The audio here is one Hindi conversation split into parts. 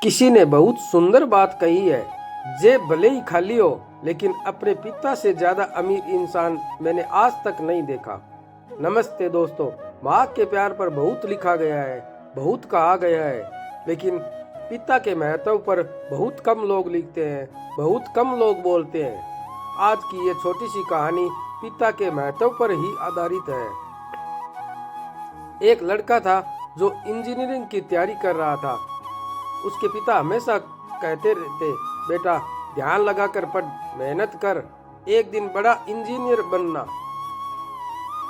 किसी ने बहुत सुंदर बात कही है, जेब भले ही खाली हो लेकिन अपने पिता से ज्यादा अमीर इंसान मैंने आज तक नहीं देखा। नमस्ते दोस्तों, माँ के प्यार पर बहुत लिखा गया है, बहुत कहा गया है, लेकिन पिता के महत्व पर बहुत कम लोग लिखते हैं, बहुत कम लोग बोलते हैं। आज की ये छोटी सी कहानी पिता के महत्व पर ही आधारित है। एक लड़का था जो इंजीनियरिंग की तैयारी कर रहा था। उसके पिता हमेशा कहते रहते, बेटा ध्यान लगाकर पढ़, मेहनत कर, एक दिन बड़ा इंजीनियर बनना।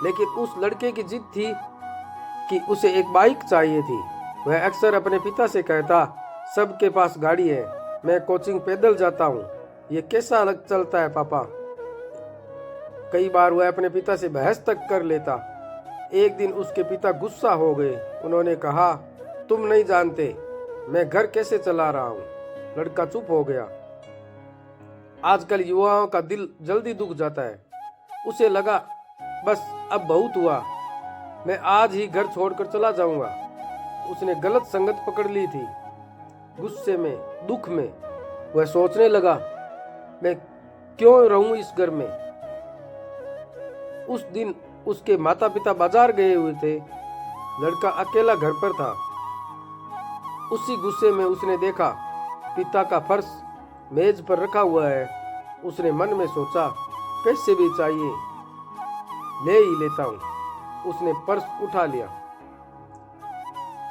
लेकिन उस लड़के की जिद थी कि उसे एक बाइक चाहिए थी। वह अक्सर अपने पिता से कहता, सबके पास गाड़ी है, मैं कोचिंग पैदल जाता हूँ, ये कैसा चलता है पापा। कई बार वह अपने पिता से बहस तक कर लेता। एक दिन उसके पिता गुस्सा हो गए। उन्होंने कहा, तुम नहीं जानते मैं घर कैसे चला रहा हूँ। लड़का चुप हो गया। आजकल युवाओं का दिल जल्दी दुख जाता है। उसे लगा, बस अब बहुत हुआ, मैं आज ही घर छोड़कर चला जाऊंगा। उसने गलत संगत पकड़ ली थी। गुस्से में, दुख में वह सोचने लगा, मैं क्यों रहूं इस घर में। उस दिन उसके माता पिता बाजार गए हुए थे। लड़का अकेला घर पर था। उसी गुस्से में उसने देखा, पिता का पर्स मेज पर रखा हुआ है। उसने मन में सोचा, पैसे भी चाहिए, ले ही लेता हूँ। उसने पर्स उठा लिया।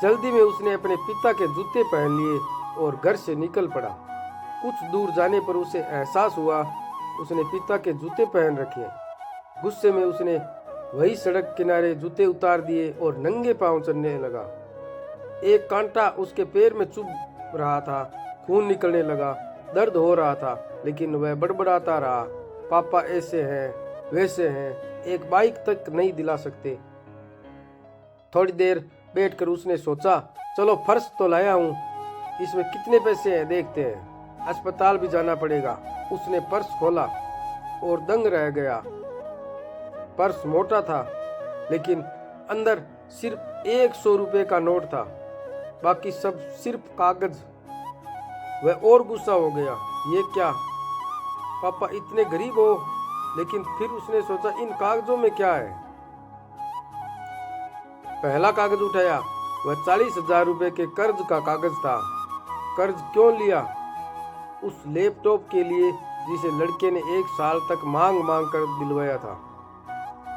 जल्दी में उसने अपने पिता के जूते पहन लिए और घर से निकल पड़ा। कुछ दूर जाने पर उसे एहसास हुआ, उसने पिता के जूते पहन रखे। गुस्से में उसने वही सड़क किनारे जूते उतार दिए और नंगे पांव चलने लगा। एक कांटा उसके पैर में चुभ रहा था, खून निकलने लगा, दर्द हो रहा था, लेकिन वह बड़बड़ाता रहा, पापा ऐसे हैं, वैसे हैं, एक बाइक तक नहीं दिला सकते। थोड़ी देर बैठकर उसने सोचा, चलो फर्श तो लाया हूँ, इसमें कितने पैसे हैं देखते हैं, अस्पताल भी जाना पड़ेगा। उसने पर्स खोला और दंग रह गया। पर्स मोटा था, लेकिन अंदर सिर्फ 100 रुपए का नोट था, बाकी सब सिर्फ कागज। वह और गुस्सा हो गया, ये क्या, पापा इतने गरीब हो। लेकिन फिर उसने सोचा, इन कागजों में क्या है। पहला कागज उठाया, वह 40,000 रुपए के कर्ज का कागज था। कर्ज क्यों लिया? उस लैपटॉप के लिए जिसे लड़के ने 1 साल तक मांग मांग कर दिलवाया था।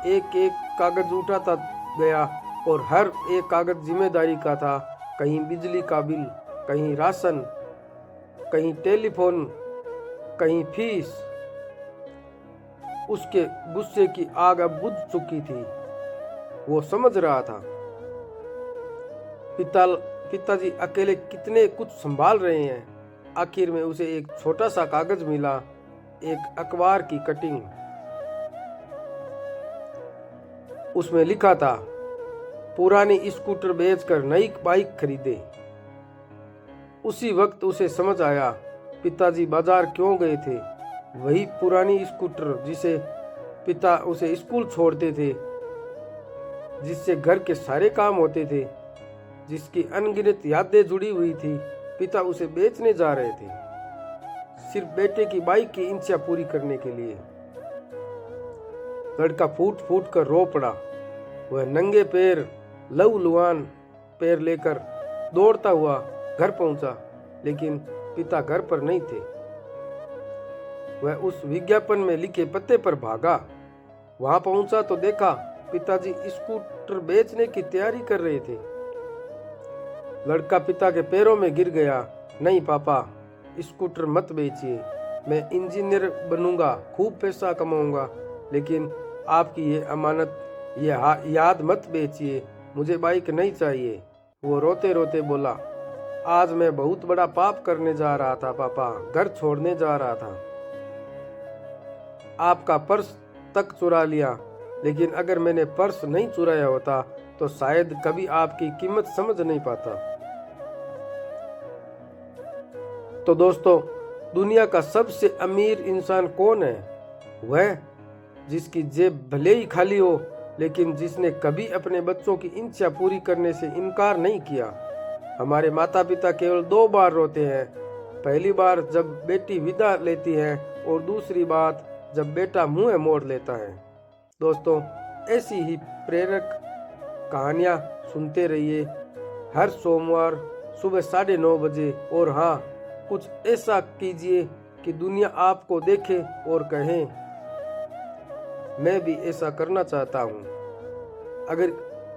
एक एक कागज उठाता गया और हर एक कागज जिम्मेदारी का था। कहीं बिजली का बिल, कहीं राशन, कहीं टेलीफोन, कहीं फीस। उसके गुस्से की आग अब बुझ चुकी थी। वो समझ रहा था, पिताजी अकेले कितने कुछ संभाल रहे हैं। आखिर में उसे एक छोटा सा कागज मिला, एक अखबार की कटिंग। उसमें लिखा था, पुरानी स्कूटर बेचकर नई बाइक खरीदे। उसी वक्त उसे समझ आया, पिताजी बाजार क्यों गए थे। वही पुरानी स्कूटर जिसे पिता उसे स्कूल छोड़ते थे, जिससे घर के सारे काम होते थे, जिसकी अनगिनत यादें जुड़ी हुई थी, पिता उसे बेचने जा रहे थे, सिर्फ बेटे की बाइक की इच्छा पूरी करने के लिए। लड़का फूट फूट कर रो पड़ा। वह नंगे पैर, लहूलुहान पैर लेकर दौड़ता हुआ घर पहुंचा, लेकिन पिता घर पर नहीं थे। वह उस विज्ञापन में लिखे पते पर भागा। वहां पहुंचा तो देखा, पिताजी स्कूटर बेचने की तैयारी कर रहे थे। लड़का पिता के पैरों में गिर गया, नहीं पापा, स्कूटर मत बेचिए, मैं इंजीनियर बनूंगा, खूब पैसा कमाऊंगा, लेकिन आपकी ये अमानत, ये याद मत बेचिए, मुझे बाइक नहीं चाहिए। वो रोते रोते बोला, आज मैं बहुत बड़ा पाप करने जा रहा था पापा, घर छोड़ने जा रहा था। आपका पर्स तक चुरा लिया, लेकिन अगर मैंने पर्स नहीं चुराया होता तो शायद कभी आपकी कीमत समझ नहीं पाता। तो दोस्तों, दुनिया का सबसे अमीर इंसान कौन है? वह जिसकी जेब भले ही खाली हो, लेकिन जिसने कभी अपने बच्चों की इच्छा पूरी करने से इनकार नहीं किया। हमारे माता पिता केवल 2 बार रोते हैं। पहली बार जब बेटी विदा लेती है और दूसरी बात जब बेटा मुंह मोड़ लेता है। दोस्तों, ऐसी ही प्रेरक कहानियाँ सुनते रहिए हर सोमवार सुबह 9:30 बजे। और हाँ, कुछ ऐसा कीजिए कि दुनिया आपको देखे और कहे मैं भी ऐसा करना चाहता हूँ। अगर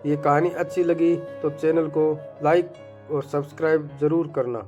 ये कहानी अच्छी लगी तो चैनल को लाइक और सब्सक्राइब जरूर करना।